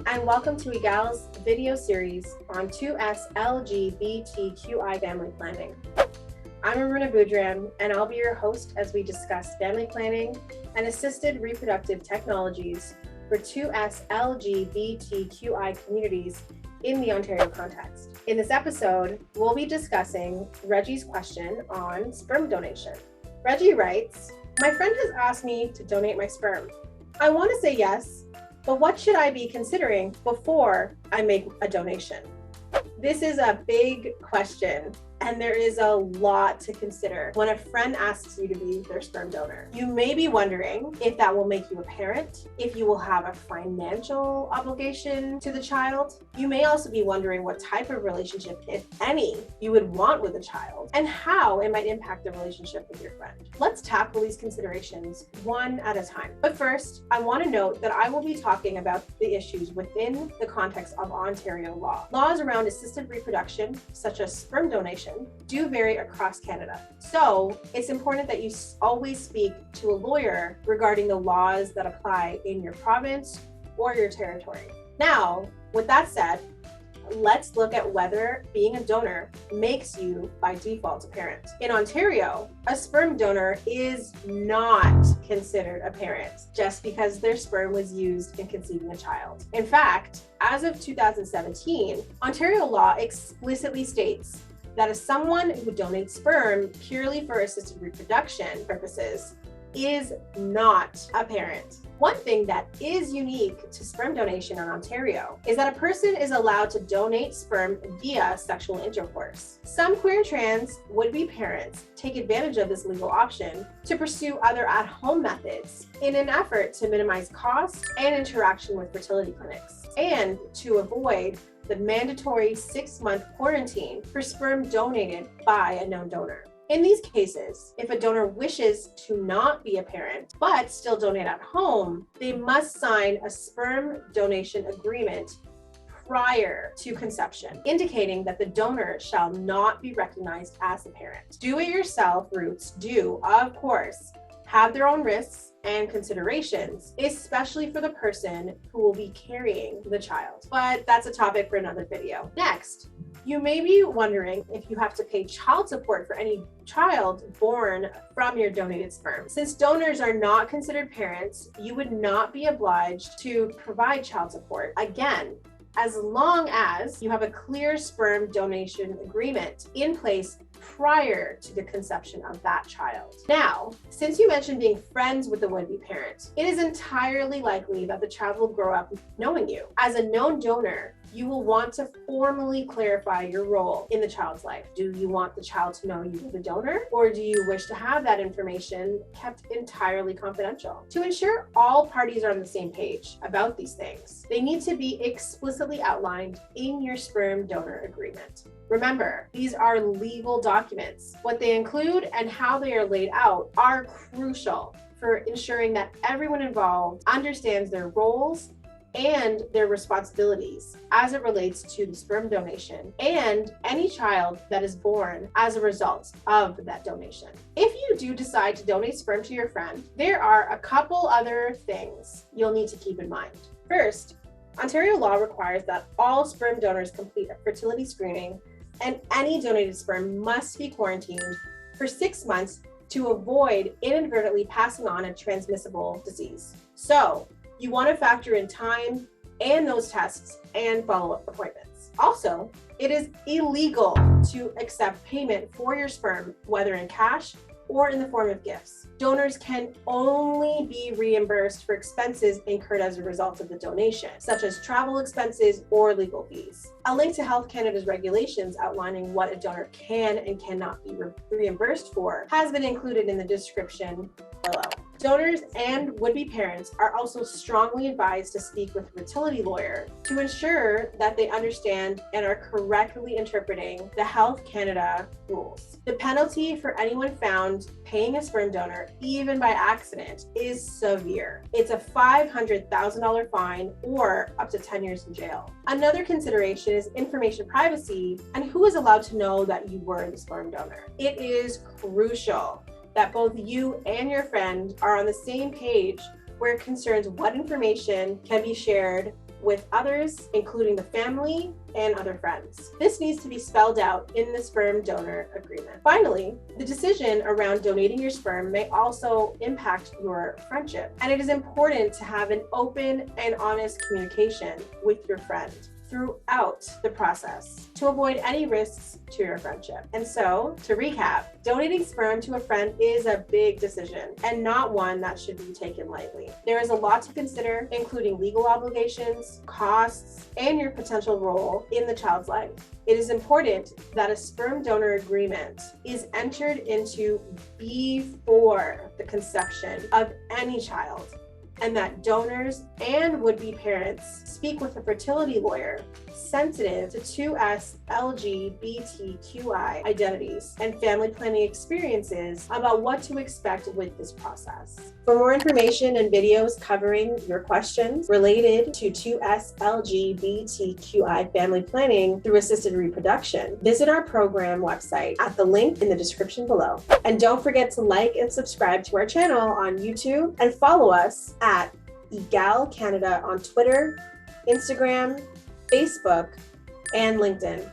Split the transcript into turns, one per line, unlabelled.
and welcome to EGAL's video series on 2S LGBTQI family planning. I'm Aruna Boudran, and I'll be your host as we discuss family planning and assisted reproductive technologies for 2S LGBTQI communities in the Ontario context. In this episode, we'll be discussing Reggie's question on sperm donation. Reggie writes, "My friend has asked me to donate my sperm. I want to say yes, but what should I be considering before I make a donation?" This is a big question, and there is a lot to consider when a friend asks you to be their sperm donor. You may be wondering if that will make you a parent, if you will have a financial obligation to the child. You may also be wondering what type of relationship, if any, you would want with a child, and how it might impact the relationship with your friend. Let's tackle these considerations one at a time. But first, I want to note that I will be talking about the issues within the context of Ontario law. Laws around assisted reproduction, such as sperm donation, do vary across Canada. So it's important that you always speak to a lawyer regarding the laws that apply in your province or your territory. Now, with that said, let's look at whether being a donor makes you by default a parent. In Ontario, a sperm donor is not considered a parent just because their sperm was used in conceiving a child. In fact, as of 2017, Ontario law explicitly states that as someone who donates sperm purely for assisted reproduction purposes is not a parent. One thing that is unique to sperm donation in Ontario is that a person is allowed to donate sperm via sexual intercourse. Some queer and trans would-be parents take advantage of this legal option to pursue other at-home methods in an effort to minimize cost and interaction with fertility clinics, and to avoid the mandatory 6-month quarantine for sperm donated by a known donor. In these cases, if a donor wishes to not be a parent but still donate at home, they must sign a sperm donation agreement prior to conception, indicating that the donor shall not be recognized as a parent. Do-it-yourself routes do, of course, have their own risks and considerations, especially for the person who will be carrying the child. But that's a topic for another video. Next, you may be wondering if you have to pay child support for any child born from your donated sperm. Since donors are not considered parents, you would not be obliged to provide child support. Again, as long as you have a clear sperm donation agreement in place prior to the conception of that child. Now, since you mentioned being friends with the would-be parent, it is entirely likely that the child will grow up knowing you. As a known donor, you will want to formally clarify your role in the child's life. Do you want the child to know you were the donor, or do you wish to have that information kept entirely confidential? To ensure all parties are on the same page about these things, they need to be explicitly outlined in your sperm donor agreement. Remember, these are legal documents. What they include and how they are laid out are crucial for ensuring that everyone involved understands their roles and their responsibilities as it relates to the sperm donation and any child that is born as a result of that donation. If you do decide to donate sperm to your friend, there are a couple other things you'll need to keep in mind. First, Ontario law requires that all sperm donors complete a fertility screening, and any donated sperm must be quarantined for 6 months to avoid inadvertently passing on a transmissible disease. So, you want to factor in time and those tests and follow-up appointments. Also, it is illegal to accept payment for your sperm, whether in cash or in the form of gifts. Donors can only be reimbursed for expenses incurred as a result of the donation, such as travel expenses or legal fees. A link to Health Canada's regulations outlining what a donor can and cannot be reimbursed for has been included in the description below. Donors and would-be parents are also strongly advised to speak with a fertility lawyer to ensure that they understand and are correctly interpreting the Health Canada rules. The penalty for anyone found paying a sperm donor, even by accident, is severe. It's a $500,000 fine or up to 10 years in jail. Another consideration is information privacy and who is allowed to know that you were the sperm donor. It is crucial that both you and your friend are on the same page where it concerns what information can be shared with others, including the family and other friends. This needs to be spelled out in the sperm donor agreement. Finally, the decision around donating your sperm may also impact your friendship, and it is important to have an open and honest communication with your friend throughout the process to avoid any risks to your friendship. And so, to recap, donating sperm to a friend is a big decision and not one that should be taken lightly. There is a lot to consider, including legal obligations, costs, and your potential role in the child's life. It is important that a sperm donor agreement is entered into before the conception of any child, and that donors and would-be parents speak with a fertility lawyer sensitive to 2S LGBTQI identities and family planning experiences about what to expect with this process. For more information and videos covering your questions related to 2S LGBTQI family planning through assisted reproduction, visit our program website at the link in the description below. And don't forget to like and subscribe to our channel on YouTube and follow us at EGAL Canada on Twitter, Instagram, Facebook, and LinkedIn.